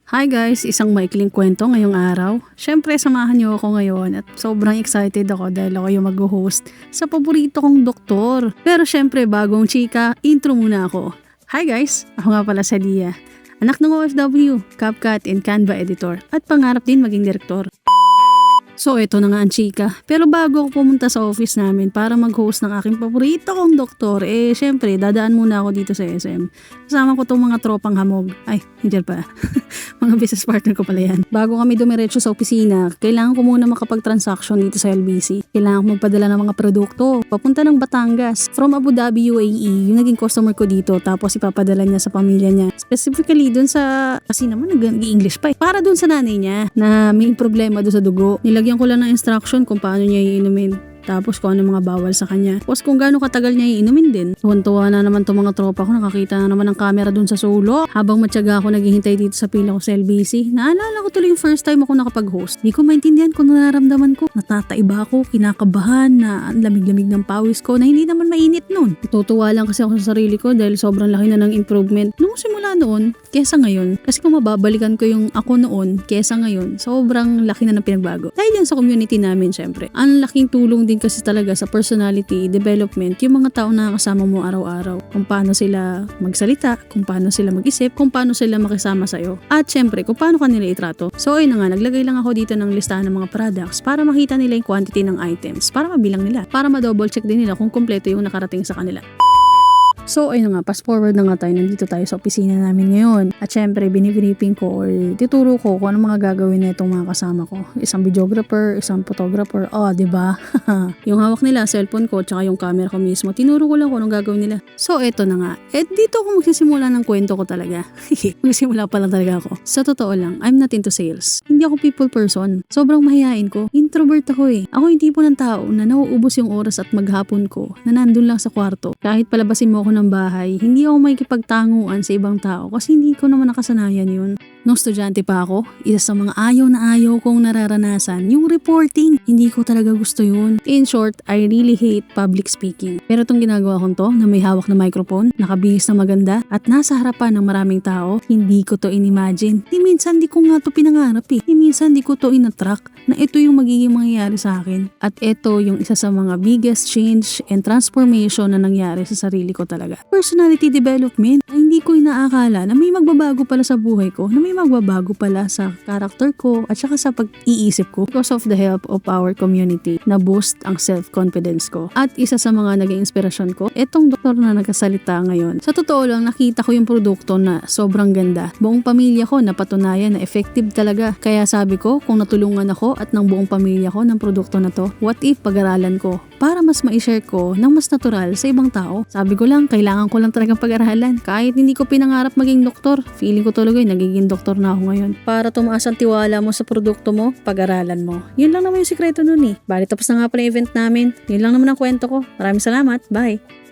Hi guys, isang maikling kwento ngayong araw. Siyempre, samahan niyo ako ngayon at sobrang excited ako dahil ako yung mag-host sa paborito kong doktor. Pero siyempre, bagong chika, intro muna ako. Hi guys, ako nga pala si Dia. Anak ng OFW, CapCut and Canva editor at pangarap din maging direktor. So ito na nga ang chika. Pero bago ako pumunta sa office namin para mag-host ng aking paborito kong doktor, syempre dadaan muna ako dito sa SM. Kasama ko tong mga tropang hamog. Ay, hindi pa. Mga business partner ko pala yan. Bago kami dumiretso sa opisina, kailangan ko muna makapag-transaction dito sa LBC. Kailangan ko magpadala ng mga produkto papunta ng Batangas. From Abu Dhabi, UAE, yung naging customer ko dito, tapos ipapadala niya sa pamilya niya. Specifically dun sa, kasi naman nag-English pa eh. Para dun sa nanay niya na may problema dun sa dugo. Nilagyan ko lang ng instruction kung paano niya iinumin. Tapos kung ano mga bawal sa kanya. Tapos kung gaano katagal niya iinumin din. Tuwan-tuwa na naman itong mga tropa ko. Nakakita na naman ng camera dun sa sulo. Habang matyaga ako naghihintay dito sa pila ko sa LBC. Naalala ko tuloy yung first time ako nakapag-host. Di ko maintindihan kung nararamdaman ko. Natataiba ako, kinakabahan, na ang lamig-lamig ng pawis ko na hindi naman mainit nun. Tutuwa lang kasi ako sa sarili ko dahil sobrang laki na ng improvement. Nung simula noon, kesa ngayon. Kasi kung mababalikan ko yung ako noon, kesa ngayon, sobrang laki na ng pinagbago. Dahil yan sa community namin syempre. Ang laking tulong din kasi talaga sa personality development yung mga tao na kasama mo araw-araw. Kung paano sila magsalita, kung paano sila mag-isip, kung paano sila makisama sa'yo. At syempre, kung paano kanila itrato. So ayun na nga, naglagay lang ako dito ng listahan ng mga products para makita nila yung quantity ng items, para mabilang nila, para ma-double check din nila kung kompleto yung nakarating sa kanila. So ayun nga, fast forward na nga tayo, nandito tayo sa opisina namin ngayon. At syempre, binibriefing ko or tituro ko kung ano mga gagawin na itong mga kasama ko. Isang videographer, isang photographer, diba? Yung hawak nila, cellphone ko, tsaka yung camera ko mismo, tinuro ko lang kung anong gagawin nila. So eto na nga, dito ako magsisimula ng kwento ko talaga. Magsimula pa lang talaga ako. Sa totoo lang, I'm not into sales. Hindi ako people person. Sobrang mahihain ko. Introvert ako eh. Ako yung tipo ng tao na nauubos yung oras at maghapon ko na nandun lang sa kwarto. Kahit palabasin mo ako ng bahay, hindi ako makikipagtanguan sa ibang tao kasi hindi ko naman nakasanayan yun. Nung estudyante pa ako, isa sa mga ayaw kong nararanasan, yung reporting. Hindi ko talaga gusto yun. In short, I really hate public speaking. Pero itong ginagawa kong to, na may hawak na microphone, nakabihis na maganda, at nasa harapan ng maraming tao, hindi ko to inimagine. Minsan di ko nga to pinangarap eh. Minsan di ko to inatrack na ito yung magiging mangyayari sa akin. At ito yung isa sa mga biggest change and transformation na nangyari sa sarili ko talaga. Personality development, na hindi ko inaakala na may magbabago pala sa buhay ko, na may magbabago pala sa character ko at saka sa pag-iisip ko because of the help of our community na boost ang self-confidence ko. At isa sa mga naging inspirasyon ko, etong doktor na nagkasalita ngayon. Sa totoo lang, nakita ko yung produkto na sobrang ganda. Buong pamilya ko napatunayan na effective talaga. Kaya sabi ko, kung natulungan ako at ng buong pamilya ko ng produkto na to, what if pag-aralan ko para mas ma-share ko ng mas natural sa ibang tao? Sabi ko lang, kailangan ko lang talagang pag-aralan. Kahit hindi ko pinangarap maging doktor, feeling ko talaga nagiging doktor na ako ngayon. Para tumaas ang tiwala mo sa produkto mo, pag-aralan mo. Yun lang naman yung sikreto nun eh. Bali, tapos na nga pala yung event namin. Yun lang naman ang kwento ko. Maraming salamat. Bye!